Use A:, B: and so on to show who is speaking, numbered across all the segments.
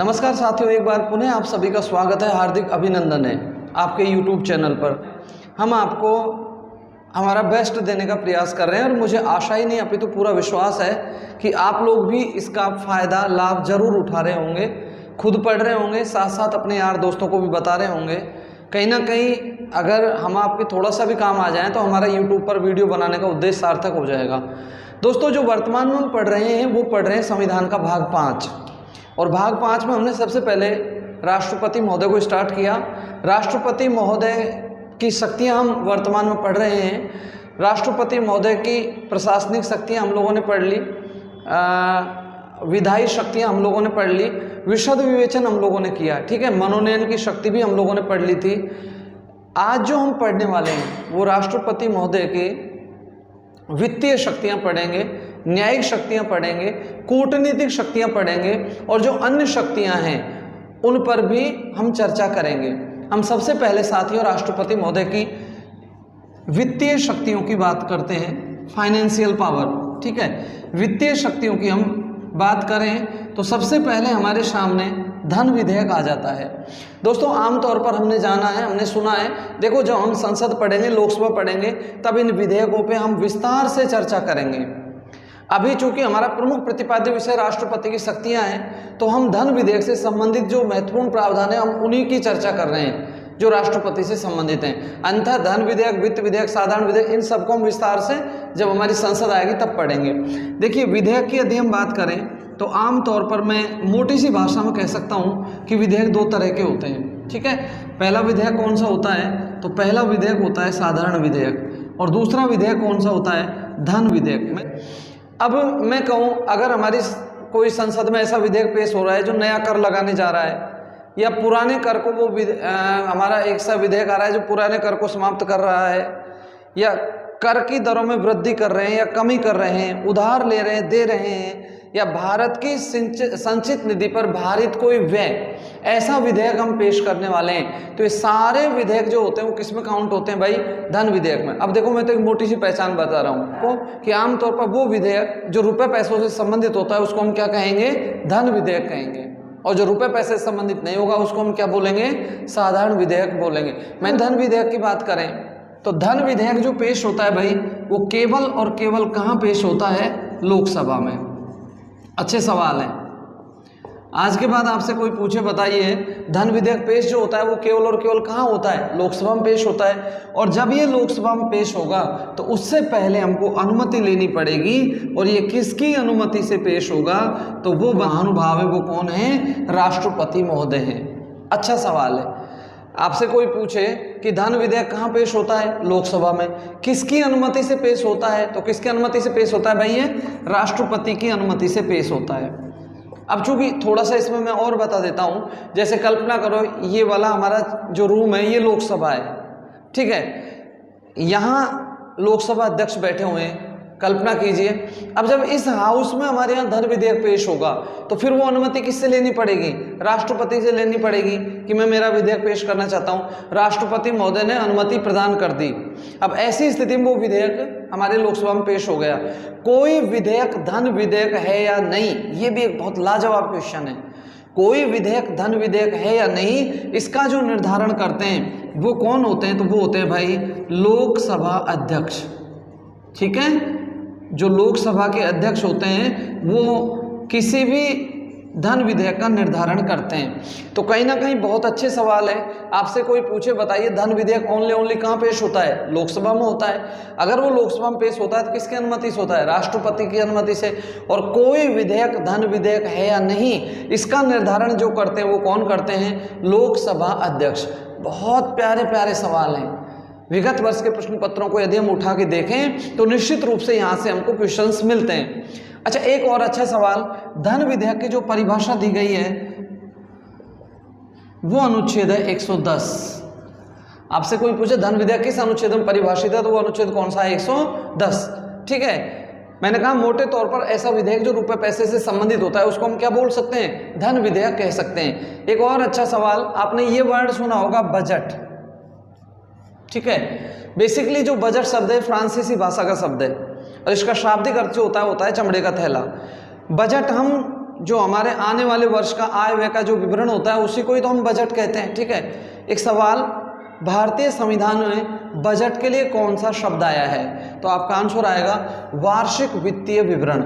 A: नमस्कार साथियों, एक बार पुनः आप सभी का स्वागत है, हार्दिक अभिनंदन है आपके YouTube चैनल पर। हम आपको हमारा बेस्ट देने का प्रयास कर रहे हैं और मुझे आशा ही नहीं अपितु पूरा विश्वास है कि आप लोग भी इसका फ़ायदा लाभ ज़रूर उठा रहे होंगे, खुद पढ़ रहे होंगे, साथ साथ अपने यार दोस्तों को भी बता रहे होंगे। कहीं ना कहीं अगर हम आपके थोड़ा सा भी काम आ जाएँ तो हमारा YouTube पर वीडियो बनाने का उद्देश्य सार्थक हो जाएगा। दोस्तों, जो वर्तमान में हम पढ़ रहे हैं वो पढ़ रहे हैं संविधान का भाग 5, और भाग 5 में हमने सबसे पहले राष्ट्रपति महोदय को स्टार्ट किया। राष्ट्रपति महोदय की शक्तियां हम वर्तमान में पढ़ रहे हैं। राष्ट्रपति महोदय की प्रशासनिक शक्तियां हम लोगों ने पढ़ ली, विधायी शक्तियां हम लोगों ने पढ़ ली, विशद विवेचन हम लोगों ने किया, ठीक है। मनोनयन की शक्ति भी हम लोगों ने पढ़ ली थी। आज जो हम पढ़ने वाले हैं वो राष्ट्रपति महोदय के वित्तीय शक्तियां पढ़ेंगे, न्यायिक शक्तियां पढ़ेंगे, कूटनीतिक शक्तियां पढ़ेंगे, और जो अन्य शक्तियां हैं उन पर भी हम चर्चा करेंगे। हम सबसे पहले साथियों राष्ट्रपति महोदय की वित्तीय शक्तियों की बात करते हैं, फाइनेंशियल पावर, ठीक है। वित्तीय शक्तियों की हम बात करें तो सबसे पहले हमारे सामने धन विधेयक आ जाता है। दोस्तों, आमतौर पर हमने जाना है, हमने सुना है, देखो जब हम संसद पढ़ेंगे, लोकसभा पढ़ेंगे, तब इन विधेयकों पे हम विस्तार से चर्चा करेंगे। अभी चूंकि हमारा प्रमुख प्रतिपाद्य विषय राष्ट्रपति की शक्तियां हैं, तो हम धन विधेयक से संबंधित जो महत्वपूर्ण प्रावधान है हम उन्हीं की चर्चा कर रहे हैं जो राष्ट्रपति से संबंधित हैं। अन्यथा धन विधेयक, वित्त विधेयक, साधारण विधेयक, इन सबको हम विस्तार से जब हमारी संसद आएगी तब पढ़ेंगे। देखिए, विधेयक की यदि हम बात करें तो आमतौर पर मैं मोटी सी भाषा में कह सकता हूँ कि विधेयक दो तरह के होते हैं, ठीक है। पहला विधेयक कौन सा होता है, तो पहला विधेयक होता है साधारण विधेयक, और दूसरा विधेयक कौन सा होता है, धन विधेयक में। अब मैं कहूँ, अगर हमारी कोई संसद में ऐसा विधेयक पेश हो रहा है जो नया कर लगाने जा रहा है, या पुराने कर को वो हमारा एक सा विधेयक आ रहा है जो पुराने कर को समाप्त कर रहा है, या कर की दरों में वृद्धि कर रहे हैं या कमी कर रहे हैं, उधार ले रहे हैं, दे रहे हैं, या भारत की संचित निधि पर भारित कोई व्यय, ऐसा विधेयक हम पेश करने वाले हैं। तो ये सारे विधेयक जो होते हैं वो किस में काउंट होते हैं भाई, धन विधेयक में। अब देखो, मैं तो एक मोटी सी पहचान बता रहा हूँ कि आमतौर पर वो विधेयक जो रुपए पैसों से संबंधित होता है उसको हम क्या कहेंगे, धन विधेयक कहेंगे, और जो रुपए पैसे से संबंधित नहीं होगा उसको हम क्या बोलेंगे, साधारण विधेयक बोलेंगे। मैं धन विधेयक की बात करें तो धन विधेयक जो पेश होता है भाई, वो केवल और केवल कहाँ पेश होता है, लोकसभा में। अच्छे सवाल हैं। आज के बाद आपसे कोई पूछे, बताइए, धन विधेयक पेश जो होता है वो केवल और केवल कहाँ होता है, लोकसभा में पेश होता है। और जब ये लोकसभा में पेश होगा तो उससे पहले हमको अनुमति लेनी पड़ेगी, और ये किसकी अनुमति से पेश होगा, तो वो महानुभाव है, वो कौन है, राष्ट्रपति महोदय हैं। अच्छा सवाल है। आपसे कोई पूछे कि धन विधेयक कहाँ पेश होता है, लोकसभा में, किसकी अनुमति से पेश होता है, तो किसकी अनुमति से पेश होता है भाई, ये राष्ट्रपति की अनुमति से पेश होता है। अब चूंकि थोड़ा सा इसमें मैं और बता देता हूँ, जैसे कल्पना करो ये वाला हमारा जो रूम है ये लोकसभा है, ठीक है। यहाँ लोकसभा अध्यक्ष बैठे हुए हैं, कल्पना कीजिए। अब जब इस हाउस में हमारे यहाँ धन विधेयक पेश होगा तो फिर वो अनुमति किससे लेनी पड़ेगी, राष्ट्रपति से लेनी पड़ेगी कि मैं मेरा विधेयक पेश करना चाहता हूँ। राष्ट्रपति महोदय ने अनुमति प्रदान कर दी। अब ऐसी स्थिति में वो विधेयक हमारे लोकसभा में पेश हो गया। कोई विधेयक धन विधेयक है या नहीं, ये भी एक बहुत लाजवाब क्वेश्चन है। कोई विधेयक धन विधेयक है या नहीं, इसका जो निर्धारण करते हैं वो कौन होते हैं, तो वो होते हैं भाई लोकसभा अध्यक्ष, ठीक है। जो लोकसभा के अध्यक्ष होते हैं वो किसी भी धन विधेयक का निर्धारण करते हैं। तो कहीं ना कहीं बहुत अच्छे सवाल है। आपसे कोई पूछे, बताइए धन विधेयक ओनली कहाँ पेश होता है, लोकसभा में होता है। अगर वो लोकसभा में पेश होता है तो किसकी अनुमति से होता है, राष्ट्रपति की अनुमति से। और कोई विधेयक धन विधेयक है या नहीं, इसका निर्धारण जो करते हैं वो कौन करते हैं, लोकसभा अध्यक्ष। बहुत प्यारे प्यारे सवाल हैं। विगत वर्ष के प्रश्न पत्रों को यदि हम उठा के देखें तो निश्चित रूप से यहाँ से हमको क्वेश्चंस मिलते हैं। अच्छा, एक और अच्छा सवाल, धन विधेयक की जो परिभाषा दी गई है वो अनुच्छेद है 110। आपसे कोई पूछे धन विधेयक किस अनुच्छेद में परिभाषित है, तो वो अनुच्छेद कौन सा है, 110, ठीक है। मैंने कहा मोटे तौर पर ऐसा विधेयक जो रुपए पैसे से संबंधित होता है उसको हम क्या बोल सकते हैं, धन विधेयक कह सकते हैं। एक और अच्छा सवाल, आपने ये वर्ड सुना होगा, बजट, ठीक है। बेसिकली जो बजट शब्द है फ्रांसीसी भाषा का शब्द है, और इसका शाब्दिक अर्थ जो होता है चमड़े का थैला। बजट हम जो हमारे आने वाले वर्ष का आय व्यय का जो विवरण होता है उसी को ही तो हम बजट कहते हैं, ठीक है। एक सवाल, भारतीय संविधान में बजट के लिए कौन सा शब्द आया है? तो आपका आंसर आएगा वार्षिक वित्तीय विवरण।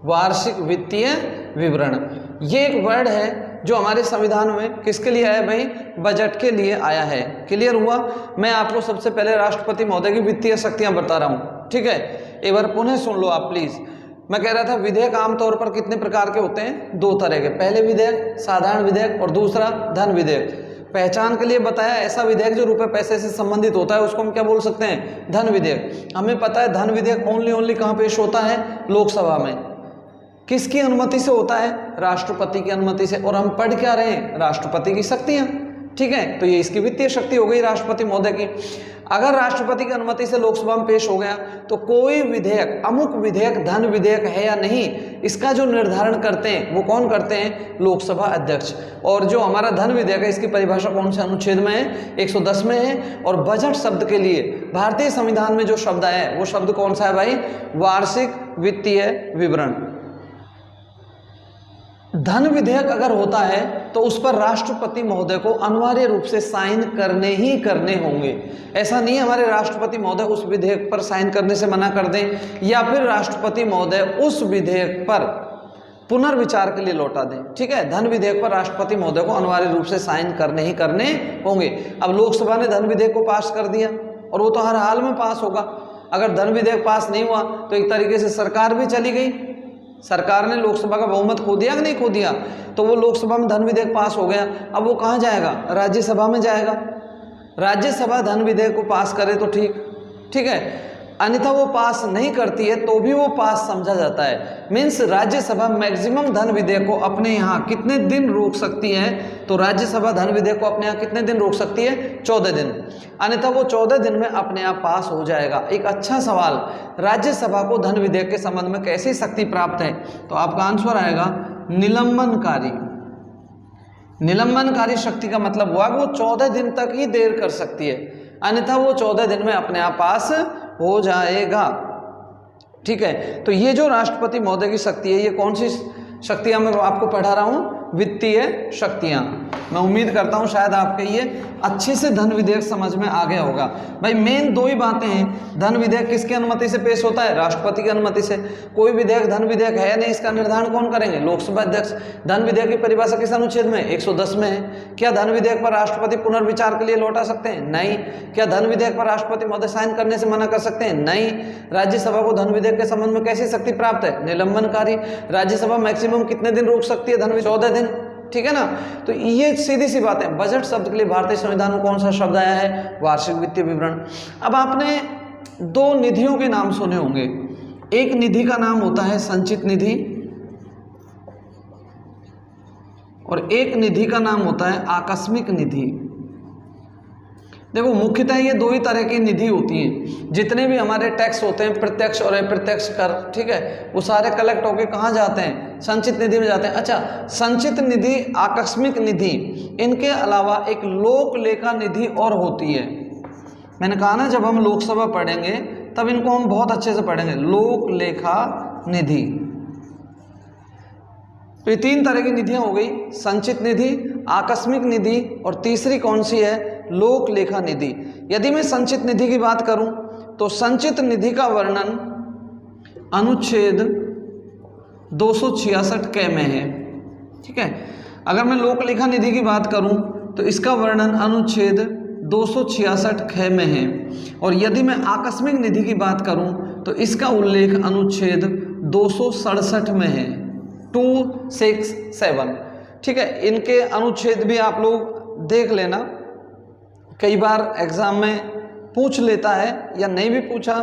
A: वार्षिक वित्तीय विवरण, ये एक वर्ड है जो हमारे संविधान में किसके लिए आया भाई? बजट के लिए आया है। क्लियर हुआ? मैं आपको सबसे पहले राष्ट्रपति महोदय की वित्तीय शक्तियां बता रहा हूं, ठीक है। एक बार पुनः सुन लो आप प्लीज। मैं कह रहा था विधेयक आमतौर पर कितने प्रकार के होते हैं? 2 तरह के। पहले विधेयक साधारण विधेयक और दूसरा धन विधेयक। पहचान के लिए बताया, ऐसा विधेयक जो रुपए पैसे से संबंधित होता है उसको हम क्या बोल सकते हैं? धन विधेयक। हमें पता है धन विधेयक ओनली कहाँ पेश होता है? लोकसभा में। किसकी अनुमति से होता है? राष्ट्रपति की अनुमति से। और हम पढ़ क्या रहे हैं? राष्ट्रपति की शक्तियां, ठीक है। तो ये इसकी वित्तीय शक्ति हो गई राष्ट्रपति महोदय की। अगर राष्ट्रपति की अनुमति से लोकसभा में पेश हो गया तो कोई विधेयक, अमुक विधेयक धन विधेयक है या नहीं, इसका जो निर्धारण करते हैं वो कौन करते हैं? लोकसभा अध्यक्ष। और जो हमारा धन विधेयक है इसकी परिभाषा कौन से अनुच्छेद में है? 110 में है। और बजट शब्द के लिए भारतीय संविधान में जो शब्द आया है वो शब्द कौन सा है भाई? वार्षिक वित्तीय विवरण। धन विधेयक अगर होता है तो उस पर राष्ट्रपति महोदय को अनिवार्य रूप से साइन करने ही करने होंगे। ऐसा नहीं है हमारे राष्ट्रपति महोदय उस विधेयक पर साइन करने से मना कर दें या फिर राष्ट्रपति महोदय उस विधेयक पर पुनर्विचार के लिए लौटा दें, ठीक है। धन विधेयक पर राष्ट्रपति महोदय को अनिवार्य रूप से साइन करने ही करने होंगे। अब लोकसभा ने धन विधेयक को पास कर दिया और वो तो हर हाल में पास होगा। अगर धन विधेयक पास नहीं हुआ तो एक तरीके से सरकार भी चली गई। सरकार ने लोकसभा का बहुमत खो दिया कि नहीं खो दिया? तो वो लोकसभा में धन विधेयक पास हो गया, अब वो कहाँ जाएगा? राज्यसभा में जाएगा। राज्यसभा धन विधेयक को पास करे तो ठीक है, अन्यथा वो पास नहीं करती है तो भी वो पास समझा जाता है। मीन्स राज्यसभा मैक्सिमम धन विधेयक को अपने यहाँ कितने दिन रोक सकती है? तो राज्यसभा धन विधेयक को अपने यहाँ कितने दिन रोक सकती है? 14 दिन। अन्यथा वो 14 दिन में अपने आप पास हो जाएगा। एक अच्छा सवाल, राज्यसभा को धन विधेयक के संबंध में कैसी शक्ति प्राप्त है? तो आपका आंसर आएगा निलंबनकारी। निलंबनकारी शक्ति का मतलब हुआ कि वो 14 दिन तक ही देर कर सकती है, अन्यथा वो 14 दिन में अपने आप पास हो जाएगा, ठीक है। तो ये जो राष्ट्रपति महोदय की शक्ति है, ये कौन सी शक्तियां मैं आपको पढ़ा रहा हूं? वित्तीय शक्तियां। मैं उम्मीद करता हूं शायद आपके ये अच्छे से धन विधेयक समझ में आ गया होगा। भाई मेन 2 ही बातें हैं। धन विधेयक किसकी अनुमति से पेश होता है? राष्ट्रपति की अनुमति से। कोई विधेयक धन विधेयक है या नहीं इसका निर्धारण कौन करेंगे? लोकसभा अध्यक्ष। धन विधेयक की परिभाषा किस अनुच्छेद में? 110 में है। क्या धन विधेयक पर राष्ट्रपति पुनर्विचार के लिए लौटा सकते हैं? नहीं। क्या धन विधेयक पर राष्ट्रपति महोदय साइन करने से मना कर सकते हैं? नहीं। राज्यसभा को धन विधेयक के संबंध में कैसी शक्ति प्राप्त है? निलंबनकारी। राज्यसभा मैक्सिमम कितने दिन रोक सकती है? धन विधेयक 14 दिन, ठीक है ना। तो ये सीधी सी बात है। बजट शब्द के लिए भारतीय संविधान में कौन सा शब्द आया है? वार्षिक वित्तीय विवरण। अब आपने 2 निधियों के नाम सुने होंगे। एक निधि का नाम होता है संचित निधि और एक निधि का नाम होता है आकस्मिक निधि। देखो मुख्यतः ये 2 ही तरह की निधि होती हैं। जितने भी हमारे टैक्स होते हैं, प्रत्यक्ष और अप्रत्यक्ष कर, ठीक है, वो सारे कलेक्ट होके कहाँ जाते हैं? संचित निधि में जाते हैं। अच्छा, संचित निधि, आकस्मिक निधि, इनके अलावा एक लोक लेखा निधि और होती है। मैंने कहा ना जब हम लोकसभा पढ़ेंगे तब इनको हम बहुत अच्छे से पढ़ेंगे। लोक लेखा निधि। तो ये 3 तरह की निधियां हो गई, संचित निधि, आकस्मिक निधि और तीसरी कौन सी है? लोक लेखा निधि। यदि मैं संचित निधि की बात करूं तो संचित निधि का वर्णन अनुच्छेद 266 क में है, ठीक है। अगर मैं लोक लेखा निधि की बात करूं तो इसका वर्णन अनुच्छेद 266 ख में है। और यदि मैं आकस्मिक निधि की बात करूं तो इसका उल्लेख अनुच्छेद 267 में है, 267, ठीक है। इनके अनुच्छेद भी आप लोग देख लेना, कई बार एग्जाम में पूछ लेता है या नहीं भी पूछा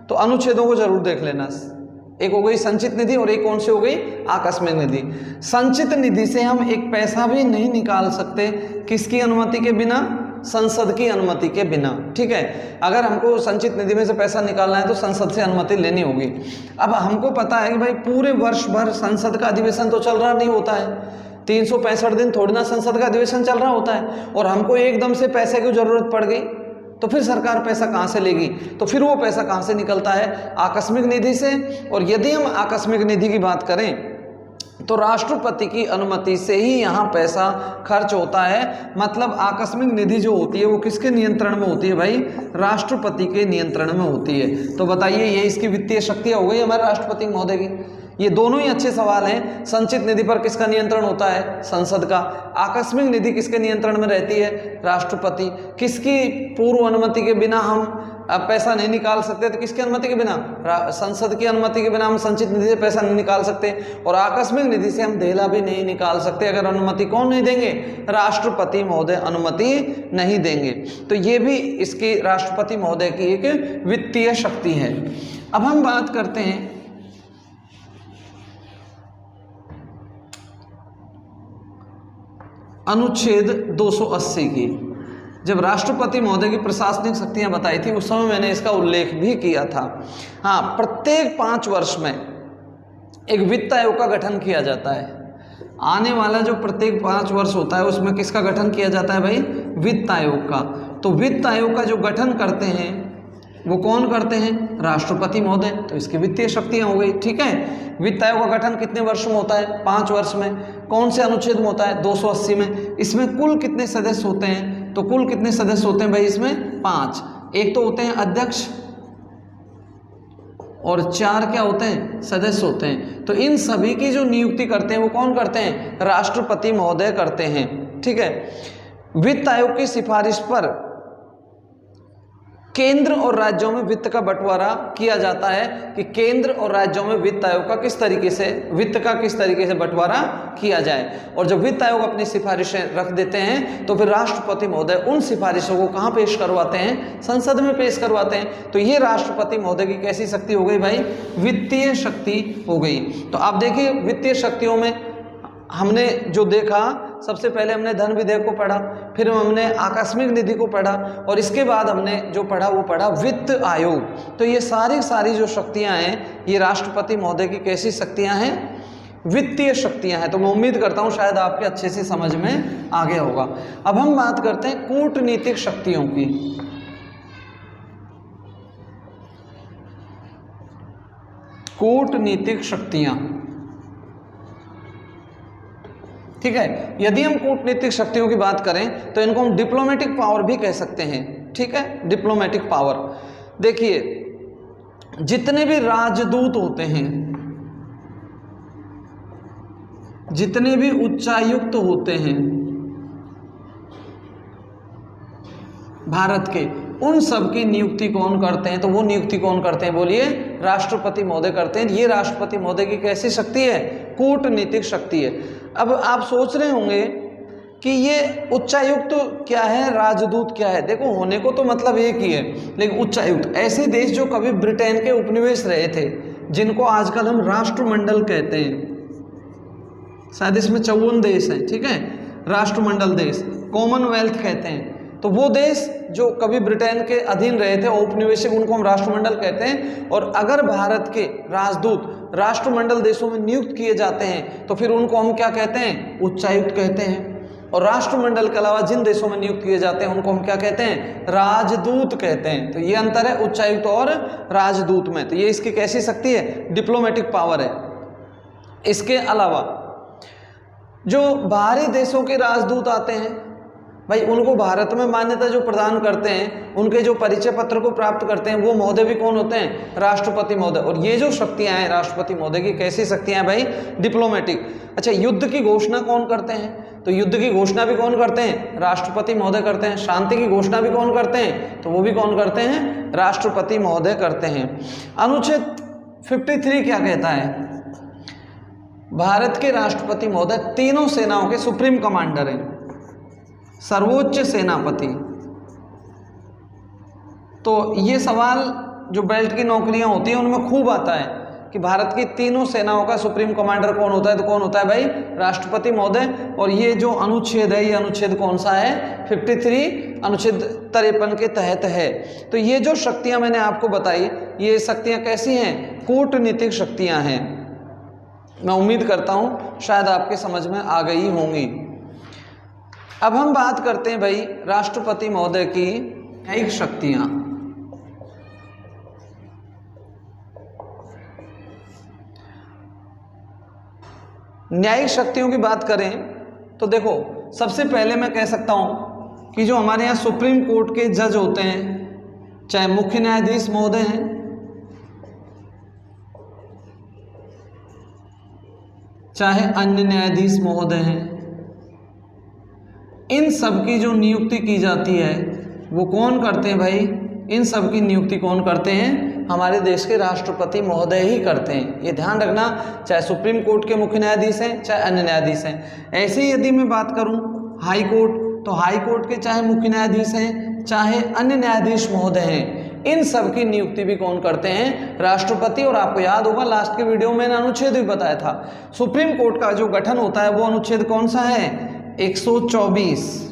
A: तो अनुच्छेदों को जरूर देख लेना। एक हो गई संचित निधि और एक कौन सी हो गई? आकस्मिक निधि। संचित निधि से हम एक पैसा भी नहीं निकाल सकते, किसकी अनुमति के बिना? संसद की अनुमति के बिना, ठीक है। अगर हमको संचित निधि में से पैसा निकालना है तो संसद से अनुमति लेनी होगी। अब हमको पता है कि भाई पूरे वर्ष भर संसद का अधिवेशन तो चल रहा नहीं होता है, 365 दिन थोड़ी ना संसद का अधिवेशन चल रहा होता है, और हमको एकदम से पैसे की जरूरत पड़ गई तो फिर सरकार पैसा कहाँ से लेगी? तो फिर वो पैसा कहाँ से निकलता है? आकस्मिक निधि से। और यदि हम आकस्मिक निधि की बात करें तो राष्ट्रपति की अनुमति से ही यहाँ पैसा खर्च होता है। मतलब आकस्मिक निधि जो होती है वो किसके नियंत्रण में होती है भाई? राष्ट्रपति के नियंत्रण में होती है। तो बताइए ये इसकी वित्तीय शक्तियाँ हो गई हमारे राष्ट्रपति महोदय की। ये दोनों ही अच्छे सवाल हैं। संचित निधि पर किसका नियंत्रण होता है? संसद का। आकस्मिक निधि किसके नियंत्रण में रहती है? राष्ट्रपति। किसकी पूर्व अनुमति के बिना हम पैसा नहीं निकाल सकते? तो किसकी अनुमति के बिना? संसद की अनुमति के बिना हम संचित निधि से पैसा नहीं निकाल सकते। और आकस्मिक निधि से हम ढेला भी नहीं निकाल सकते अगर अनुमति कौन नहीं देंगे? राष्ट्रपति महोदय अनुमति नहीं देंगे। तो ये भी इसकी राष्ट्रपति महोदय की एक वित्तीय शक्ति है। अब हम बात करते हैं अनुच्छेद 280 की। जब राष्ट्रपति महोदय की प्रशासनिक शक्तियां बताई थी उस समय मैंने इसका उल्लेख भी किया था। हाँ, प्रत्येक 5 वर्ष में एक वित्त आयोग का गठन किया जाता है। आने वाला जो प्रत्येक 5 वर्ष होता है उसमें किसका गठन किया जाता है भाई? वित्त आयोग का। तो वित्त आयोग का जो गठन करते हैं वो कौन करते हैं? राष्ट्रपति महोदय। तो इसकी वित्तीय शक्तियां हो गई। ठीक है, वित्त आयोग का गठन कितने वर्ष में होता है? 5 वर्ष में। कौन से अनुच्छेद में होता है? 280 में। इसमें कुल कितने सदस्य होते हैं? तो कुल कितने सदस्य होते हैं भाई इसमें? 5। एक तो होते हैं अध्यक्ष और 4 क्या होते हैं? सदस्य होते हैं। तो इन सभी की जो नियुक्ति करते हैं वो कौन करते हैं? राष्ट्रपति महोदय करते हैं। ठीक है, वित्त आयोग की सिफारिश पर केंद्र और राज्यों में वित्त का बंटवारा किया जाता है कि केंद्र और राज्यों में वित्त आयोग का किस तरीके से वित्त का किस तरीके से बंटवारा किया जाए। और जब वित्त आयोग अपनी सिफारिशें रख देते हैं तो फिर राष्ट्रपति महोदय उन सिफारिशों को कहाँ पेश करवाते हैं? संसद में पेश करवाते हैं। तो ये राष्ट्रपति महोदय की कैसी शक्ति हो गई भाई? वित्तीय शक्ति हो गई। तो आप देखिए वित्तीय शक्तियों में हमने जो देखा, सबसे पहले हमने धन विधेयक को पढ़ा, फिर हमने आकस्मिक निधि को पढ़ा और इसके बाद हमने जो पढ़ा वो पढ़ा वित्त आयोग। तो ये सारी जो शक्तियां हैं ये राष्ट्रपति महोदय की कैसी शक्तियां हैं? वित्तीय शक्तियां हैं। तो मैं उम्मीद करता हूं शायद आपके अच्छे से समझ में आ गया होगा। अब हम बात करते हैं कूटनीतिक शक्तियों की। कूटनीतिक शक्तियां, ठीक है, यदि हम कूटनीतिक शक्तियों की बात करें तो इनको हम डिप्लोमेटिक पावर भी कह सकते हैं। ठीक है, डिप्लोमेटिक पावर। देखिए जितने भी राजदूत होते हैं, जितने भी उच्चायुक्त होते हैं भारत के, उन सब की नियुक्ति कौन करते हैं? तो वो नियुक्ति कौन करते हैं? बोलिए, राष्ट्रपति महोदय करते हैं। ये राष्ट्रपति महोदय की कैसी शक्ति है? कूटनीतिक शक्ति है। अब आप सोच रहे होंगे कि ये उच्चायुक्त क्या है, राजदूत क्या है? देखो, होने को तो मतलब एक ही है, लेकिन उच्चायुक्त ऐसे देश जो कभी ब्रिटेन के उपनिवेश रहे थे, जिनको आजकल हम राष्ट्रमंडल कहते हैं, शायद इसमें 54 देश हैं। ठीक है, राष्ट्रमंडल देश, कॉमनवेल्थ कहते हैं। तो वो देश जो कभी ब्रिटेन के अधीन रहे थे, औपनिवेशिक, उनको हम राष्ट्रमंडल कहते हैं। और अगर भारत के राजदूत राष्ट्रमंडल देशों में नियुक्त किए जाते हैं तो फिर उनको हम क्या कहते हैं? उच्चायुक्त कहते हैं। और राष्ट्रमंडल के अलावा जिन देशों में नियुक्त किए जाते हैं उनको हम क्या कहते हैं? राजदूत कहते हैं। तो ये अंतर है उच्चायुक्त और राजदूत में। तो ये इसकी कैसी शक्ति है? डिप्लोमेटिक पावर है। इसके अलावा जो बाहरी देशों के राजदूत आते हैं भाई, उनको भारत में मान्यता जो प्रदान करते हैं, उनके जो परिचय पत्र को प्राप्त करते हैं, वो महोदय भी कौन होते हैं? राष्ट्रपति महोदय। और ये जो शक्तियां हैं राष्ट्रपति महोदय की, कैसी शक्तियां हैं भाई? डिप्लोमेटिक। अच्छा, युद्ध की घोषणा कौन करते हैं? तो युद्ध की घोषणा भी कौन करते हैं? राष्ट्रपति महोदय करते हैं। शांति की घोषणा भी कौन करते हैं? तो वो भी कौन करते हैं? राष्ट्रपति महोदय करते हैं। अनुच्छेद 53 क्या कहता है? भारत के राष्ट्रपति महोदय तीनों सेनाओं के सुप्रीम कमांडर हैं, सर्वोच्च सेनापति। तो ये सवाल जो बेल्ट की नौकरियां होती हैं उनमें खूब आता है कि भारत की तीनों सेनाओं का सुप्रीम कमांडर कौन होता है? तो कौन होता है भाई? राष्ट्रपति महोदय। और ये जो अनुच्छेद है, ये अनुच्छेद कौन सा है? 53, अनुच्छेद 53 के तहत है। तो ये जो शक्तियां मैंने आपको बताई, ये शक्तियां कैसी हैं? कूटनीतिक शक्तियां हैं। मैं उम्मीद करता हूं शायद आपके समझ में आ गई होंगी। अब हम बात करते हैं भाई राष्ट्रपति महोदय की न्यायिक शक्तियां। न्यायिक शक्तियों की बात करें तो देखो, सबसे पहले मैं कह सकता हूं कि जो हमारे यहाँ सुप्रीम कोर्ट के जज होते हैं, चाहे मुख्य न्यायाधीश महोदय हैं, चाहे अन्य न्यायाधीश महोदय हैं, इन सब की जो नियुक्ति की जाती है वो कौन करते हैं भाई? इन सब की नियुक्ति कौन करते हैं? हमारे देश के राष्ट्रपति महोदय ही करते हैं। ये ध्यान रखना, चाहे सुप्रीम कोर्ट के मुख्य न्यायाधीश हैं, चाहे अन्य न्यायाधीश हैं। ऐसे ही यदि मैं बात करूं हाई कोर्ट, तो हाई कोर्ट के चाहे मुख्य न्यायाधीश हैं, चाहे अन्य न्यायाधीश महोदय हैं, इन सब की नियुक्ति भी कौन करते हैं? राष्ट्रपति। और आपको याद होगा लास्ट के वीडियो में मैंने अनुच्छेद भी बताया था, सुप्रीम कोर्ट का जो गठन होता है वो अनुच्छेद कौन सा है? 124।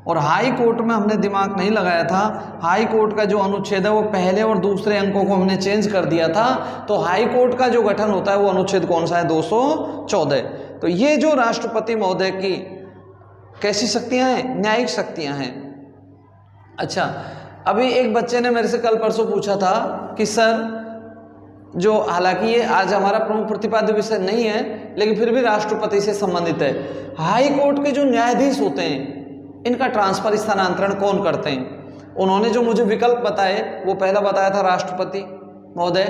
A: और हाई कोर्ट में हमने दिमाग नहीं लगाया था, हाई कोर्ट का जो अनुच्छेद है वो पहले और दूसरे अंकों को हमने चेंज कर दिया था, तो हाई कोर्ट का जो गठन होता है वो अनुच्छेद कौन सा है? 214। तो ये जो राष्ट्रपति महोदय की कैसी शक्तियां हैं? न्यायिक शक्तियां हैं। अच्छा, अभी एक बच्चे ने मेरे से कल परसों पूछा था कि सर, जो हालांकि ये आज हमारा प्रमुख प्रतिपाद्य विषय नहीं है लेकिन फिर भी राष्ट्रपति से संबंधित है, हाई कोर्ट के जो न्यायाधीश होते हैं इनका ट्रांसफर स्थानांतरण कौन करते हैं? उन्होंने जो मुझे विकल्प बताए, वो पहला बताया था राष्ट्रपति महोदय,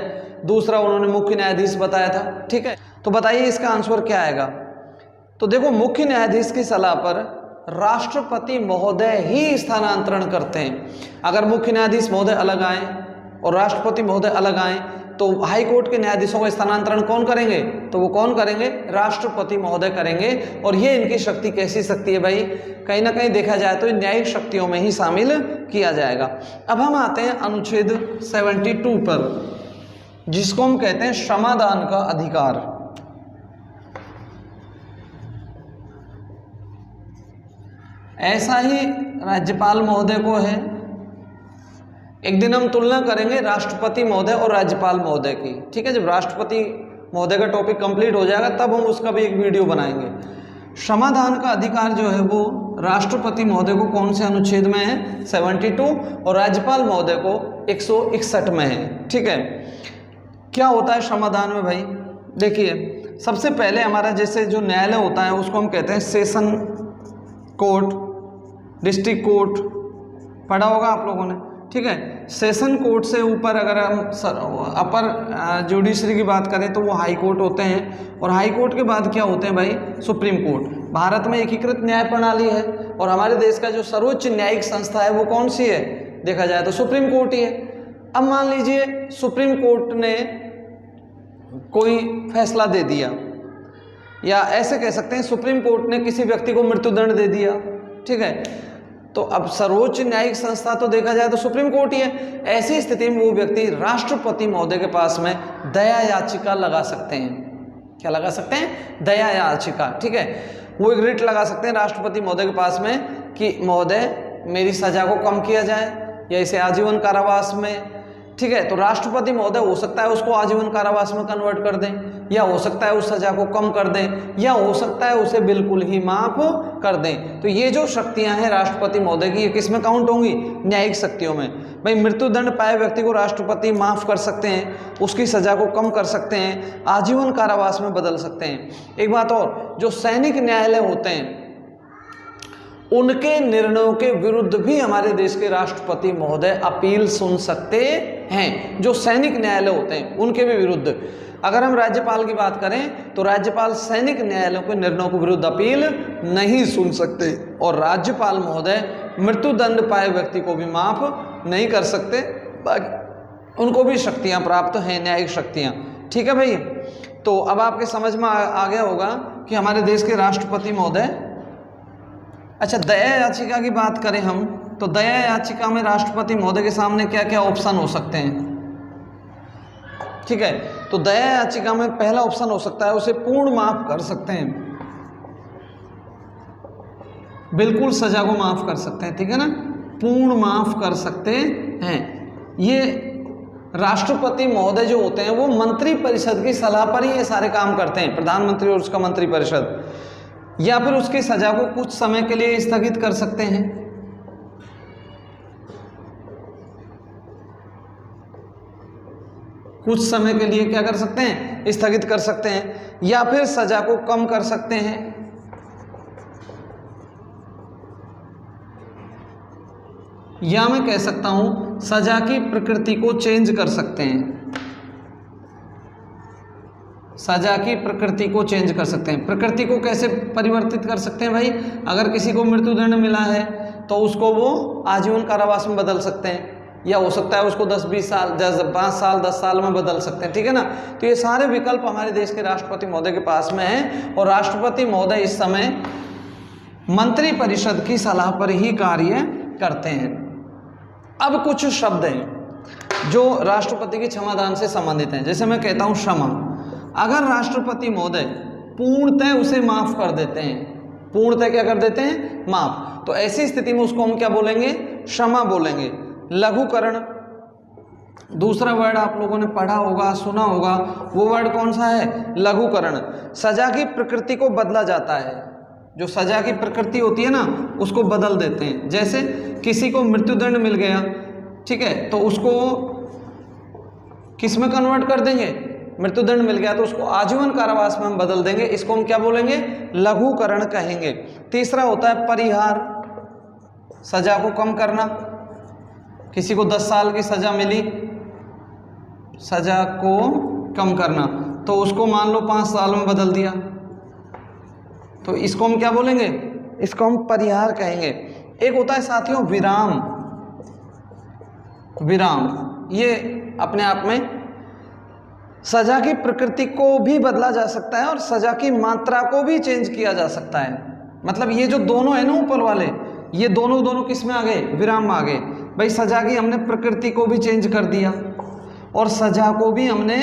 A: दूसरा उन्होंने मुख्य न्यायाधीश बताया था। ठीक है, तो बताइए इसका आंसर क्या आएगा? तो देखो, मुख्य न्यायाधीश की सलाह पर राष्ट्रपति महोदय ही स्थानांतरण करते हैं। अगर मुख्य न्यायाधीश महोदय अलग आए और राष्ट्रपति महोदय अलग आए तो हाई कोर्ट के न्यायाधीशों का स्थानांतरण कौन करेंगे? तो वो कौन करेंगे? राष्ट्रपति महोदय करेंगे। और ये इनकी शक्ति कैसी शक्ति है भाई? कहीं ना कहीं देखा जाए तो न्यायिक शक्तियों में ही शामिल किया जाएगा। अब हम आते हैं अनुच्छेद 72 पर, जिसको हम कहते हैं क्षमादान का अधिकार। ऐसा ही राज्यपाल महोदय को है। एक दिन हम तुलना करेंगे राष्ट्रपति महोदय और राज्यपाल महोदय की। ठीक है, जब राष्ट्रपति महोदय का टॉपिक कंप्लीट हो जाएगा तब हम उसका भी एक वीडियो बनाएंगे। क्षमादान का अधिकार जो है वो राष्ट्रपति महोदय को कौन से अनुच्छेद में है? 72। और राज्यपाल महोदय को 161 में है। ठीक है, क्या होता है क्षमादान में भाई? देखिए, सबसे पहले हमारा जैसे जो न्यायालय होता है उसको हम कहते हैं सेशन कोर्ट, डिस्ट्रिक्ट कोर्ट, पढ़ा होगा आप लोगों ने। ठीक है, सेशन कोर्ट से ऊपर अगर हम अपर जुडिशरी की बात करें तो वो हाई कोर्ट होते हैं। और हाई कोर्ट के बाद क्या होते हैं भाई? Supreme court. भारत में एकीकृत न्याय प्रणाली है और हमारे देश का जो सर्वोच्च न्यायिक संस्था है वो कौन सी है? देखा जाए तो सुप्रीम कोर्ट ही है। अब मान लीजिए सुप्रीम कोर्ट ने कोई फैसला दे दिया, या ऐसे कह सकते हैं सुप्रीम कोर्ट ने किसी व्यक्ति को मृत्युदंड दे दिया। ठीक है, तो अब सर्वोच्च न्यायिक संस्था तो देखा जाए तो सुप्रीम कोर्ट ही है। ऐसी स्थिति में वो व्यक्ति राष्ट्रपति महोदय के पास में दया याचिका लगा सकते हैं। क्या लगा सकते हैं? दया याचिका। ठीक है, वो एक रिट लगा सकते हैं राष्ट्रपति महोदय के पास में कि महोदय मेरी सजा को कम किया जाए या इसे आजीवन कारावास में। ठीक है, तो राष्ट्रपति महोदय हो सकता है उसको आजीवन कारावास में कन्वर्ट कर दें, या हो सकता है उस सजा को कम कर दें, या हो सकता है उसे बिल्कुल ही माफ कर दें। तो ये जो शक्तियां हैं राष्ट्रपति महोदय की, ये किस में काउंट होंगी? न्यायिक शक्तियों में। भाई, मृत्युदंड पाए व्यक्ति को राष्ट्रपति माफ कर सकते हैं, उसकी सजा को कम कर सकते हैं, आजीवन कारावास में बदल सकते हैं। एक बात और, जो सैनिक न्यायालय होते हैं उनके निर्णयों के विरुद्ध भी हमारे देश के राष्ट्रपति महोदय अपील सुन सकते हैं। जो सैनिक न्यायालय होते हैं उनके भी विरुद्ध। अगर हम राज्यपाल की बात करें तो राज्यपाल सैनिक न्यायालयों के निर्णयों के विरुद्ध अपील नहीं सुन सकते, और राज्यपाल महोदय मृत्युदंड पाए व्यक्ति को भी माफ नहीं कर सकते। उनको भी शक्तियां प्राप्त हैं, न्यायिक शक्तियां। ठीक है भाई, तो अब आपके समझ में आ गया होगा कि हमारे देश के राष्ट्रपति महोदय। अच्छा, दया याचिका की बात करें हम तो दया याचिका में राष्ट्रपति महोदय के सामने क्या क्या ऑप्शन हो सकते हैं? ठीक है, तो दया याचिका में पहला ऑप्शन हो सकता है उसे पूर्ण माफ कर सकते हैं, बिल्कुल सजा को माफ कर सकते हैं। ठीक है ना, पूर्ण माफ कर सकते हैं। ये राष्ट्रपति महोदय जो होते हैं वो मंत्री परिषद की सलाह पर ही ये सारे काम करते हैं, प्रधानमंत्री और उसका मंत्री परिषद, या फिर उसकी सजा को कुछ समय के लिए स्थगित कर सकते हैं। कुछ समय के लिए क्या कर सकते हैं, स्थगित कर सकते हैं, या फिर सजा को कम कर सकते हैं, या मैं कह सकता हूं सजा की प्रकृति को चेंज कर सकते हैं। सजा की प्रकृति को चेंज कर सकते हैं। प्रकृति को कैसे परिवर्तित कर सकते हैं भाई? अगर किसी को मृत्युदंड मिला है तो उसको वो आजीवन कारावास में बदल सकते हैं, या हो सकता है उसको 10-20 साल 5 साल 10 साल में बदल सकते हैं, ठीक है ना। तो ये सारे विकल्प हमारे देश के राष्ट्रपति महोदय के पास में हैं, और राष्ट्रपति महोदय इस समय मंत्रिपरिषद की सलाह पर ही कार्य करते हैं। अब कुछ शब्द हैं जो राष्ट्रपति की क्षमादान से संबंधित हैं। जैसे मैं कहता हूँ क्षमा, अगर राष्ट्रपति महोदय पूर्णतः उसे माफ कर देते हैं, पूर्णतः क्या कर देते हैं, माफ, तो ऐसी स्थिति में उसको हम क्या बोलेंगे, क्षमा बोलेंगे। लघुकरण, दूसरा वर्ड आप लोगों ने पढ़ा होगा, सुना होगा, वो वर्ड कौन सा है, लघुकरण। सजा की प्रकृति को बदला जाता है, जो सजा की प्रकृति होती है ना उसको बदल देते हैं। जैसे किसी को मृत्युदंड मिल गया, ठीक है, तो उसको किस में कन्वर्ट कर देंगे, मृत्युदंड मिल गया तो उसको आजीवन कारावास में हम बदल देंगे, इसको हम क्या बोलेंगे, लघुकरण कहेंगे। तीसरा होता है परिहार, सजा को कम करना। किसी को 10 साल की सजा मिली, सजा को कम करना, तो उसको मान लो 5 साल में बदल दिया, तो इसको हम क्या बोलेंगे, इसको हम परिहार कहेंगे। एक होता है साथियों विराम। विराम ये अपने आप में सजा की प्रकृति को भी बदला जा सकता है और सजा की मात्रा को भी चेंज किया जा सकता है। मतलब ये जो दोनों है ना ऊपर वाले, ये दोनों किस में आ गए, विराम में आ गए। भाई सजा की हमने प्रकृति को भी चेंज कर दिया और सजा को भी हमने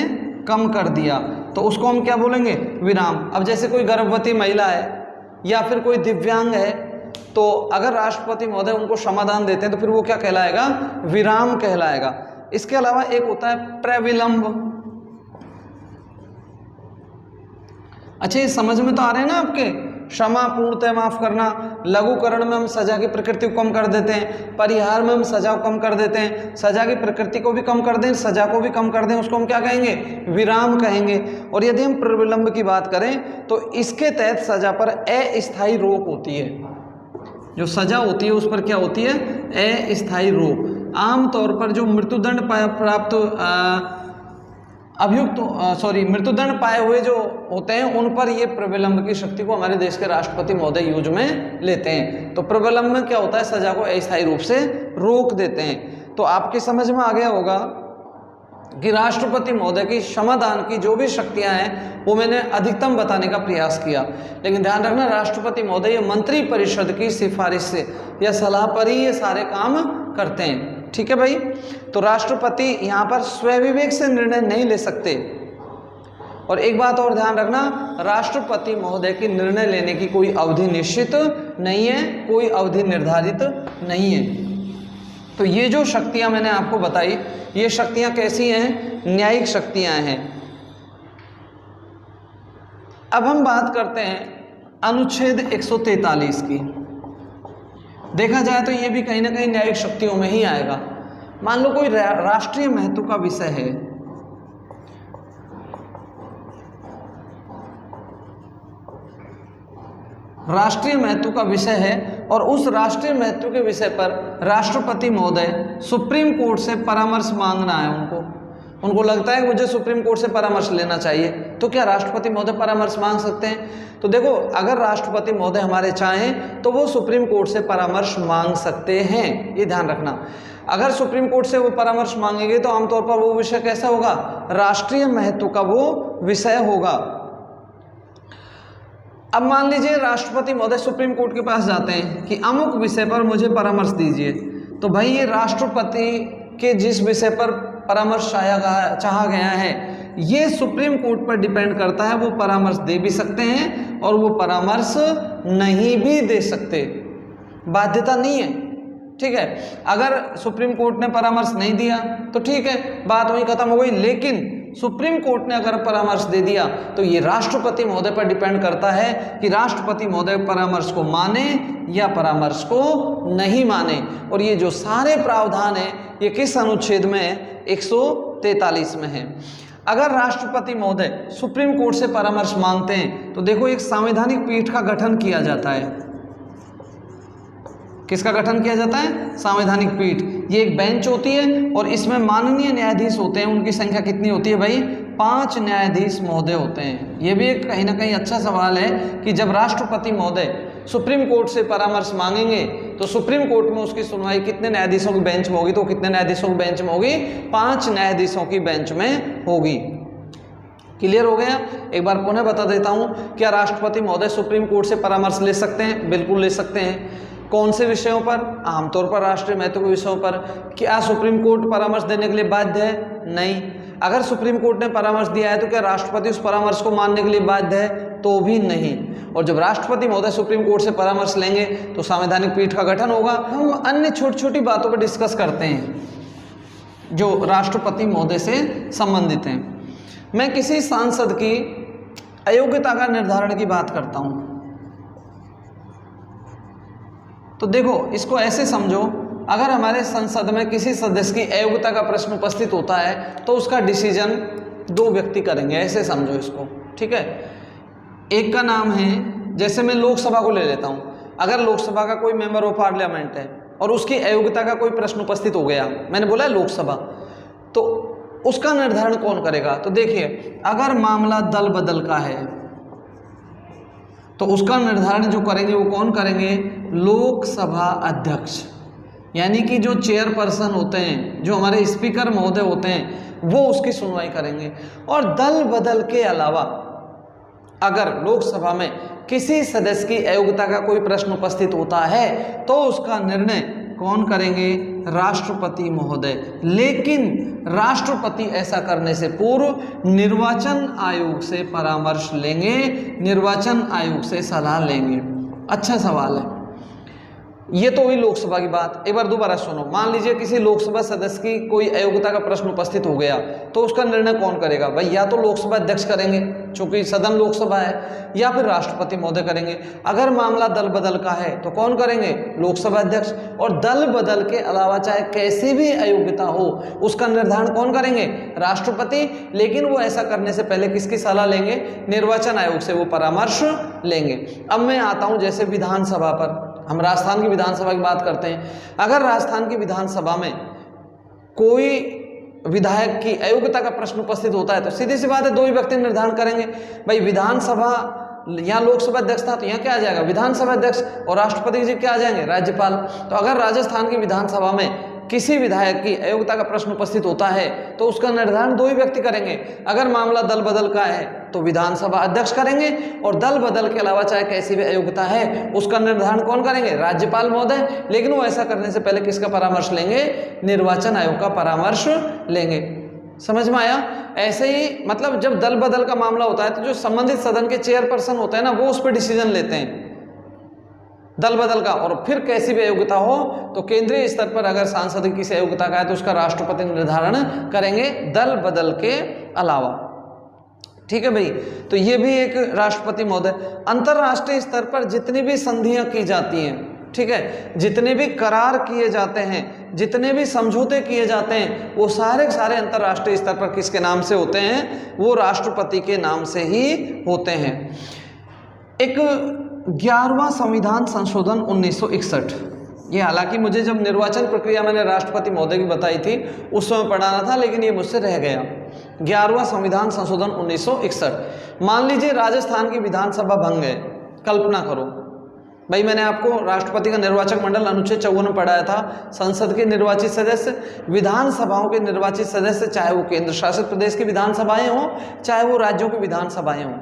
A: कम कर दिया, तो उसको हम क्या बोलेंगे, विराम। अब जैसे कोई गर्भवती महिला है या फिर कोई दिव्यांग है, तो अगर राष्ट्रपति महोदय उनको क्षमादान देते हैं तो फिर वो क्या कहलाएगा, विराम कहलाएगा। इसके अलावा एक होता है प्रविलंब। अच्छा ये समझ में तो आ रहे हैं ना आपके, क्षमा पूर्णतः माफ करना, लघुकरण में हम सजा की प्रकृति को कम कर देते हैं, परिहार में हम सजा को कम कर देते हैं, सजा की प्रकृति को भी कम कर दें, सजा को भी कम कर दें, उसको हम क्या कहेंगे, विराम कहेंगे। और यदि हम प्रविलंब की बात करें तो इसके तहत सजा पर अस्थायी रोक होती है। जो सजा होती है उस पर क्या होती है, अस्थायी रोक। आमतौर पर जो मृत्युदंड प्राप्त मृत्युदंड पाए हुए जो होते हैं उन पर ये प्रविलंब की शक्ति को हमारे देश के राष्ट्रपति महोदय यूज में लेते हैं। तो प्रविलंब में क्या होता है, सजा को अस्थायी रूप से रोक देते हैं। तो आपकी समझ में आ गया होगा कि राष्ट्रपति महोदय की क्षमादान की जो भी शक्तियां हैं वो मैंने अधिकतम बताने का प्रयास किया, लेकिन ध्यान रखना राष्ट्रपति महोदय मंत्रिपरिषद की सिफारिश से या सलाह पर ही ये सारे काम करते हैं, ठीक है भाई। तो राष्ट्रपति यहाँ पर स्वविवेक से निर्णय नहीं ले सकते। और एक बात और ध्यान रखना, राष्ट्रपति महोदय की निर्णय लेने की कोई अवधि निश्चित नहीं है, कोई अवधि निर्धारित नहीं है। तो ये जो शक्तियां मैंने आपको बताई, ये शक्तियां कैसी हैं, न्यायिक शक्तियां हैं। अब हम बात करते हैं अनुच्छेद 143 की। देखा जाए तो ये भी कहीं ना कहीं न्यायिक शक्तियों में ही आएगा। मान लो कोई राष्ट्रीय महत्व का विषय है, राष्ट्रीय महत्व का विषय है और उस राष्ट्रीय महत्व के विषय पर राष्ट्रपति महोदय सुप्रीम कोर्ट से परामर्श मांगना है उनको लगता है कि मुझे सुप्रीम कोर्ट से परामर्श लेना चाहिए, तो क्या राष्ट्रपति महोदय परामर्श मांग सकते हैं? तो देखो, अगर राष्ट्रपति महोदय हमारे चाहें तो वो सुप्रीम कोर्ट से परामर्श मांग सकते हैं, ये ध्यान रखना। अगर सुप्रीम कोर्ट से वो परामर्श मांगेंगे तो आमतौर पर वो विषय कैसा होगा, राष्ट्रीय महत्व का वो विषय होगा। अब मान लीजिए राष्ट्रपति महोदय सुप्रीम कोर्ट के पास जाते हैं कि अमुक विषय पर मुझे परामर्श दीजिए, तो भाई ये राष्ट्रपति के जिस विषय पर परामर्श चाहा गया है ये सुप्रीम कोर्ट पर डिपेंड करता है। वो परामर्श दे भी सकते हैं और वो परामर्श नहीं भी दे सकते, बाध्यता नहीं है, ठीक है। अगर सुप्रीम कोर्ट ने परामर्श नहीं दिया तो ठीक है, बात वहीं खत्म हो गई। लेकिन सुप्रीम कोर्ट ने अगर परामर्श दे दिया तो ये राष्ट्रपति महोदय पर डिपेंड करता है कि राष्ट्रपति महोदय परामर्श को माने या परामर्श को नहीं माने। और ये जो सारे प्रावधान हैं ये किस अनुच्छेद में है, 1943 में है। अगर राष्ट्रपति महोदय सुप्रीम कोर्ट से परामर्श मांगते हैं तो देखो एक संवैधानिक पीठ का गठन किया जाता है। किसका गठन किया जाता है? संवैधानिक पीठ। ये एक बेंच होती है और इसमें माननीय न्यायाधीश होते हैं। उनकी संख्या कितनी होती है भाई? 5 न्यायाधीश महोदय होते हैं। ये भी एक कहीं ना कहीं अच्छा सवाल है कि जब राष्ट्रपति महोदय सुप्रीम कोर्ट से परामर्श मांगेंगे तो सुप्रीम कोर्ट में उसकी सुनवाई कितने न्यायाधीशों की बेंच में होगी? तो कितने न्यायाधीशों की बेंच में होगी? 5 न्यायाधीशों की बेंच में होगी। क्लियर हो गया? एक बार पुनः बता देता हूं, क्या राष्ट्रपति महोदय सुप्रीम कोर्ट से परामर्श ले सकते हैं? बिल्कुल ले सकते हैं। कौन से विषयों पर? आमतौर पर राष्ट्रीय महत्व के विषयों पर। क्या सुप्रीम कोर्ट परामर्श देने के लिए बाध्य है? नहीं। अगर सुप्रीम कोर्ट ने परामर्श दिया है तो क्या राष्ट्रपति उस परामर्श को मानने के लिए बाध्य है? तो भी नहीं। और जब राष्ट्रपति महोदय सुप्रीम कोर्ट से परामर्श लेंगे तो संवैधानिक पीठ का गठन होगा। हम अन्य छोटी छोटी बातों पर डिस्कस करते हैं जो राष्ट्रपति महोदय से संबंधित हैं। मैं किसी सांसद की अयोग्यता का निर्धारण की बात करता हूं तो देखो इसको ऐसे समझो, अगर हमारे संसद में किसी सदस्य की अयोग्यता का प्रश्न उपस्थित होता है तो उसका डिसीजन 2 व्यक्ति करेंगे। ऐसे समझो इसको, ठीक है। एक का नाम है, जैसे मैं लोकसभा को ले लेता हूं। अगर लोकसभा का कोई मेंबर ऑफ पार्लियामेंट है और उसकी अयोग्यता का कोई प्रश्न उपस्थित हो गया, मैंने बोला लोकसभा, तो उसका निर्धारण कौन करेगा? तो देखिए, अगर मामला दल बदल का है तो उसका निर्धारण जो करेंगे वो कौन करेंगे? लोकसभा अध्यक्ष, यानी कि जो चेयरपर्सन होते हैं, जो हमारे स्पीकर महोदय होते हैं, वो उसकी सुनवाई करेंगे। और दल बदल के अलावा अगर लोकसभा में किसी सदस्य की अयोग्यता का कोई प्रश्न उपस्थित होता है तो उसका निर्णय कौन करेंगे? राष्ट्रपति महोदय। लेकिन राष्ट्रपति ऐसा करने से पूर्व निर्वाचन आयोग से परामर्श लेंगे, निर्वाचन आयोग से सलाह लेंगे। अच्छा सवाल है। ये तो हुई लोकसभा की बात। एक बार दोबारा सुनो। मान लीजिए किसी लोकसभा सदस्य की कोई अयोग्यता का प्रश्न उपस्थित हो गया तो उसका निर्णय कौन करेगा? भाई या तो लोकसभा अध्यक्ष करेंगे चूंकि सदन लोकसभा है, या फिर राष्ट्रपति महोदय करेंगे। अगर मामला दल बदल का है तो कौन करेंगे? लोकसभा अध्यक्ष। और दल बदल के अलावा चाहे कैसी भी अयोग्यता हो उसका निर्धारण कौन करेंगे? राष्ट्रपति। लेकिन वो ऐसा करने से पहले किसकी सलाह लेंगे? निर्वाचन आयोग से वो परामर्श लेंगे। अब मैं आता हूं जैसे विधानसभा पर। हम राजस्थान की विधानसभा की बात करते हैं। अगर राजस्थान की विधानसभा में कोई विधायक की अयोग्यता का प्रश्न उपस्थित होता है तो सीधी सी बात है 2 ही व्यक्ति निर्धारण करेंगे। भाई विधानसभा, यहाँ लोकसभा अध्यक्ष था तो यहाँ क्या आ जाएगा? विधानसभा अध्यक्ष। और राष्ट्रपति जी क्या आ जाएंगे? राज्यपाल। तो अगर राजस्थान की विधानसभा में किसी विधायक की अयोग्यता का प्रश्न उपस्थित होता है तो उसका निर्धारण 2 ही व्यक्ति करेंगे। अगर मामला दल बदल का है तो विधानसभा अध्यक्ष करेंगे, और दल बदल के अलावा चाहे कैसी भी अयोग्यता है उसका निर्धारण कौन करेंगे? राज्यपाल महोदय। लेकिन वो ऐसा करने से पहले किसका परामर्श लेंगे? निर्वाचन आयोग का परामर्श लेंगे। समझ में आया? ऐसे ही मतलब जब दल बदल का मामला होता है तो जो संबंधित सदन के चेयरपर्सन होते हैं ना, वो उस पर डिसीजन लेते हैं दल बदल का। और फिर कैसी भी अयोग्यता हो तो केंद्रीय स्तर पर अगर सांसद की किसी अयोग्यता का है तो उसका राष्ट्रपति निर्धारण करेंगे दल बदल के अलावा। ठीक है भाई। तो ये भी एक राष्ट्रपति महोदय। अंतरराष्ट्रीय स्तर पर जितनी भी संधियां की जाती हैं, ठीक है, जितने भी करार किए जाते हैं, जितने भी समझौते किए जाते हैं, वो सारे सारे अंतरराष्ट्रीय स्तर पर किसके नाम से होते हैं? वो राष्ट्रपति के नाम से ही होते हैं। एक 11वां संविधान संशोधन 1961, ये हालांकि मुझे जब निर्वाचन प्रक्रिया मैंने राष्ट्रपति महोदय की बताई थी उस समय पढ़ाना था, लेकिन ये मुझसे रह गया। 11वां संविधान संशोधन 1961। मान लीजिए राजस्थान की विधानसभा भंग है। कल्पना करो भाई, मैंने आपको राष्ट्रपति का निर्वाचक मंडल अनुच्छेद 54 में पढ़ाया था। संसद के निर्वाचित सदस्य, विधानसभाओं के निर्वाचित सदस्य, चाहे वो केंद्र शासित प्रदेश की विधानसभाएं हों चाहे वो राज्यों की विधानसभाएं हों।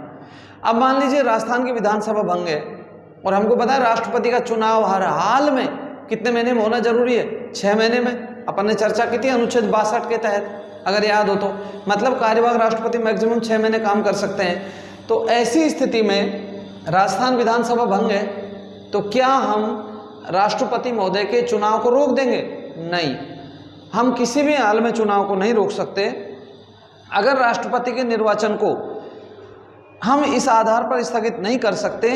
A: अब मान लीजिए राजस्थान की विधानसभा भंग है और हमको पता है राष्ट्रपति का चुनाव हर हाल में कितने महीने में होना जरूरी है? 6 महीने में। अपन ने चर्चा की थी अनुच्छेद 62 के तहत, अगर याद हो तो। मतलब कार्यवाहक राष्ट्रपति मैक्सिमम 6 महीने काम कर सकते हैं। तो ऐसी स्थिति में राजस्थान विधानसभा भंग है तो क्या हम राष्ट्रपति महोदय के चुनाव को रोक देंगे? नहीं, हम किसी भी हाल में चुनाव को नहीं रोक सकते। अगर राष्ट्रपति के निर्वाचन को हम इस आधार पर स्थगित नहीं कर सकते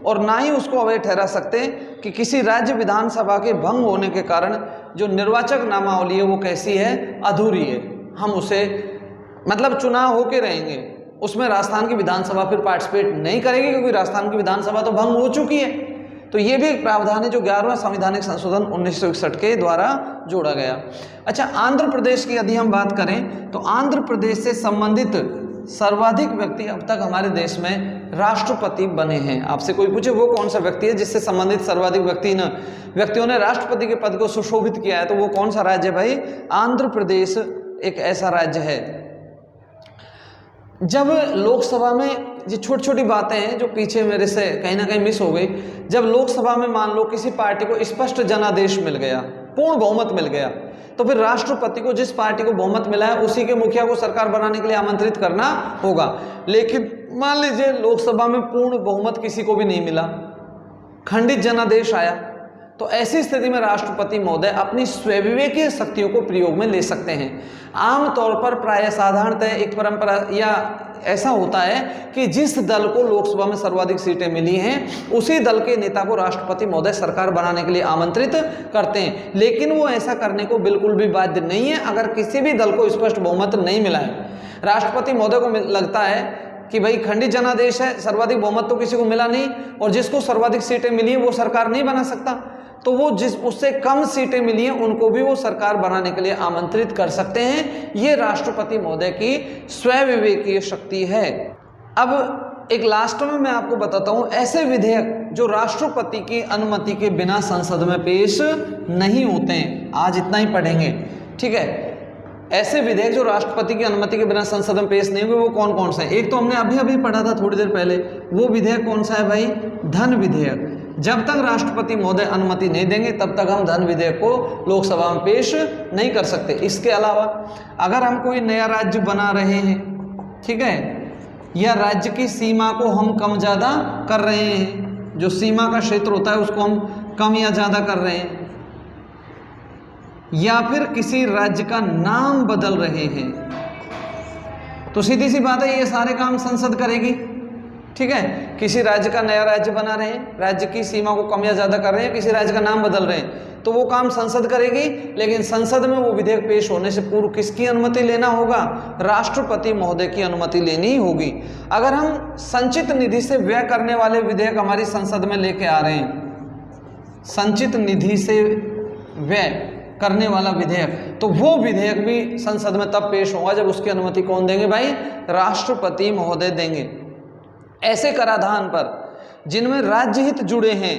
A: और ना ही उसको अवैध ठहरा सकते कि किसी राज्य विधानसभा के भंग होने के कारण जो निर्वाचक नामावली है वो कैसी है? अधूरी है। हम उसे मतलब चुनाव होके रहेंगे, उसमें राजस्थान की विधानसभा फिर पार्टिसिपेट नहीं करेगी, क्योंकि राजस्थान की विधानसभा तो भंग हो चुकी है। तो ये भी एक प्रावधान है जो 11वां संवैधानिक संशोधन 1961 के द्वारा जोड़ा गया। अच्छा, आंध्र प्रदेश की यदि हम बात करें तो आंध्र प्रदेश से संबंधित सर्वाधिक व्यक्ति अब तक हमारे देश में राष्ट्रपति बने हैं। आपसे कोई पूछे वो कौन सा व्यक्ति है जिससे संबंधित सर्वाधिक व्यक्तियों ने राष्ट्रपति के पद को सुशोभित किया है, तो वो कौन सा राज्य है भाई? आंध्र प्रदेश एक ऐसा राज्य है। जब लोकसभा में ये छोटी छोटी बातें हैं जो पीछे मेरे से कहीं ना कहीं मिस हो गई, जब लोकसभा में मान लो किसी पार्टी को स्पष्ट जनादेश मिल गया, पूर्ण बहुमत मिल गया, तो फिर राष्ट्रपति को जिस पार्टी को बहुमत मिला है उसी के मुखिया को सरकार बनाने के लिए आमंत्रित करना होगा। लेकिन मान लीजिए लोकसभा में पूर्ण बहुमत किसी को भी नहीं मिला, खंडित जनादेश आया, तो ऐसी स्थिति में राष्ट्रपति महोदय अपनी स्वविवेकीय शक्तियों को प्रयोग में ले सकते हैं। आमतौर पर प्राय साधारणतः एक परंपरा या ऐसा होता है कि जिस दल को लोकसभा में सर्वाधिक सीटें मिली हैं उसी दल के नेता को राष्ट्रपति महोदय सरकार बनाने के लिए आमंत्रित करते हैं, लेकिन वो ऐसा करने को बिल्कुल भी बाध्य नहीं है अगर किसी भी दल को स्पष्ट बहुमत नहीं मिला है। राष्ट्रपति महोदय को लगता है कि भाई खंडित जनादेश है, सर्वाधिक बहुमत तो किसी को मिला नहीं, और जिसको सर्वाधिक सीटें मिली है वो सरकार नहीं बना सकता, तो वो जिस उससे कम सीटें मिली हैं उनको भी वो सरकार बनाने के लिए आमंत्रित कर सकते हैं। ये राष्ट्रपति महोदय की स्वविवेकीय शक्ति है। अब एक लास्ट में मैं आपको बताता हूं ऐसे विधेयक जो राष्ट्रपति की अनुमति के बिना संसद में पेश नहीं होते हैं, आज इतना ही पढ़ेंगे, ठीक है। ऐसे विधेयक जो राष्ट्रपति की अनुमति के बिना संसद में पेश नहीं होंगे वो कौन कौन से हैं? एक तो हमने अभी अभी पढ़ा था थोड़ी देर पहले, वो विधेयक कौन सा है भाई? धन विधेयक। जब तक राष्ट्रपति महोदय अनुमति नहीं देंगे तब तक हम धन विधेयक को लोकसभा में पेश नहीं कर सकते। इसके अलावा अगर हम कोई नया राज्य बना रहे हैं, ठीक है, या राज्य की सीमा को हम कम ज़्यादा कर रहे हैं, जो सीमा का क्षेत्र होता है उसको हम कम या ज़्यादा कर रहे हैं, या फिर किसी राज्य का नाम बदल रहे हैं, तो सीधी सी बात है ये सारे काम संसद करेगी, ठीक है। किसी राज्य का नया राज्य बना रहे हैं, राज्य की सीमा को कम या ज़्यादा कर रहे हैं, किसी राज्य का नाम बदल रहे हैं, तो वो काम संसद करेगी। लेकिन संसद में वो विधेयक पेश होने से पूर्व किसकी अनुमति लेना होगा? राष्ट्रपति महोदय की अनुमति लेनी होगी। अगर हम संचित निधि से व्यय करने वाले विधेयक हमारी संसद में लेके आ रहे हैं, संचित निधि से व्यय करने वाला विधेयक, तो वो विधेयक भी संसद में तब पेश होगा जब उसकी अनुमति कौन देंगे भाई? राष्ट्रपति महोदय देंगे। ऐसे कराधान पर जिनमें राज्य हित जुड़े हैं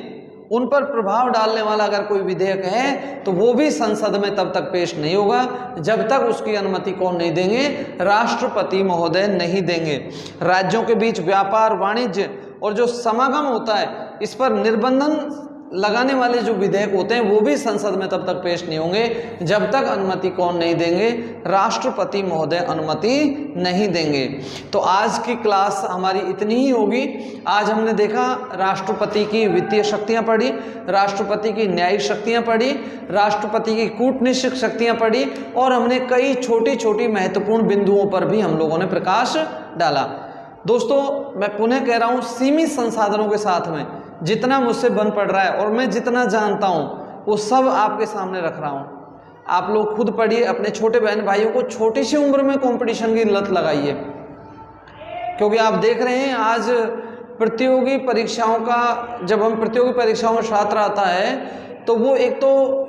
A: उन पर प्रभाव डालने वाला अगर कोई विधेयक है तो वो भी संसद में तब तक पेश नहीं होगा जब तक उसकी अनुमति कौन नहीं देंगे? राष्ट्रपति महोदय नहीं देंगे। राज्यों के बीच व्यापार, वाणिज्य और जो समागम होता है इस पर निर्बंधन लगाने वाले जो विधेयक होते हैं वो भी संसद में तब तक पेश नहीं होंगे जब तक अनुमति कौन नहीं देंगे? राष्ट्रपति महोदय अनुमति नहीं देंगे। तो आज की क्लास हमारी इतनी ही होगी। आज हमने देखा राष्ट्रपति की वित्तीय शक्तियां पढ़ी, राष्ट्रपति की न्यायिक शक्तियां पढ़ी, राष्ट्रपति की कूटनीतिक शक्तियां पढ़ी, और हमने कई छोटी छोटी महत्वपूर्ण बिंदुओं पर भी हम लोगों ने प्रकाश डाला। दोस्तों मैं पुनः कह रहा हूँ, सीमित संसाधनों के साथ में जितना मुझसे बन पड़ रहा है और मैं जितना जानता हूँ वो सब आपके सामने रख रहा हूँ। आप लोग खुद पढ़िए, अपने छोटे बहन भाइयों को छोटी सी उम्र में कंपटीशन की लत लगाइए, क्योंकि आप देख रहे हैं आज प्रतियोगी परीक्षाओं का, जब हम प्रतियोगी परीक्षाओं में छात्र आता है तो वो एक तो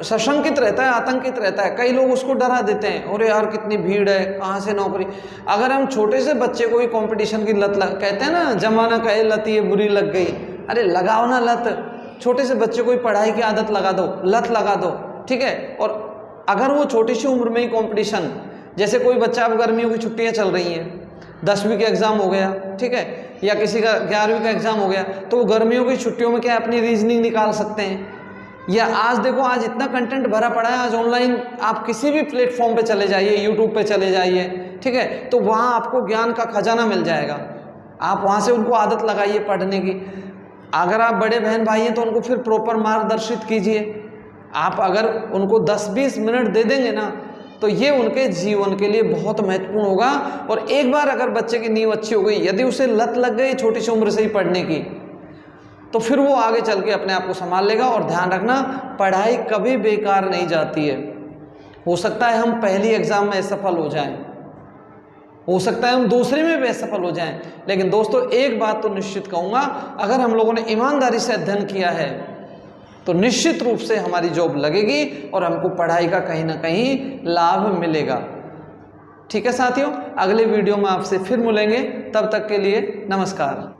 A: सशंकित रहता है, आतंकित रहता है। कई लोग उसको डरा देते हैं, अरे यार कितनी भीड़ है, कहाँ से नौकरी। अगर हम छोटे से बच्चे को ही कंपटीशन की लत कहते हैं ना, जमाना कहे लत ये बुरी लग गई, अरे लगाओ ना लत। छोटे से बच्चे को ही पढ़ाई की आदत लगा दो, लत लगा दो, ठीक है। और अगर वो छोटी सी उम्र में ही कंपटीशन, जैसे कोई बच्चा, अब गर्मियों की छुट्टियाँ चल रही हैं, 10वीं का एग्ज़ाम हो गया, ठीक है, या किसी का 11वीं का एग्ज़ाम हो गया, तो वो गर्मियों की छुट्टियों में क्या अपनी रीजनिंग निकाल सकते हैं। या आज देखो, आज इतना कंटेंट भरा पड़ा है, आज ऑनलाइन आप किसी भी प्लेटफॉर्म पे चले जाइए, यूट्यूब पे चले जाइए, ठीक है, तो वहाँ आपको ज्ञान का खजाना मिल जाएगा। आप वहाँ से उनको आदत लगाइए पढ़ने की। अगर आप बड़े बहन भाई हैं तो उनको फिर प्रॉपर मार्गदर्शित कीजिए। आप अगर उनको 10-20 मिनट दे देंगे ना तो ये उनके जीवन के लिए बहुत महत्वपूर्ण होगा। और एक बार अगर बच्चे की नींव अच्छी हो गई, यदि उसे लत लग गई छोटी सी उम्र से ही पढ़ने की, तो फिर वो आगे चल के अपने आप को संभाल लेगा। और ध्यान रखना, पढ़ाई कभी बेकार नहीं जाती है। हो सकता है हम पहली एग्ज़ाम में असफल हो जाएं, हो सकता है हम दूसरे में भी असफल हो जाएं, लेकिन दोस्तों एक बात तो निश्चित कहूँगा, अगर हम लोगों ने ईमानदारी से अध्ययन किया है तो निश्चित रूप से हमारी जॉब लगेगी और हमको पढ़ाई का कहीं ना कहीं लाभ मिलेगा। ठीक है साथियों, अगले वीडियो में आपसे फिर मिलेंगे, तब तक के लिए नमस्कार।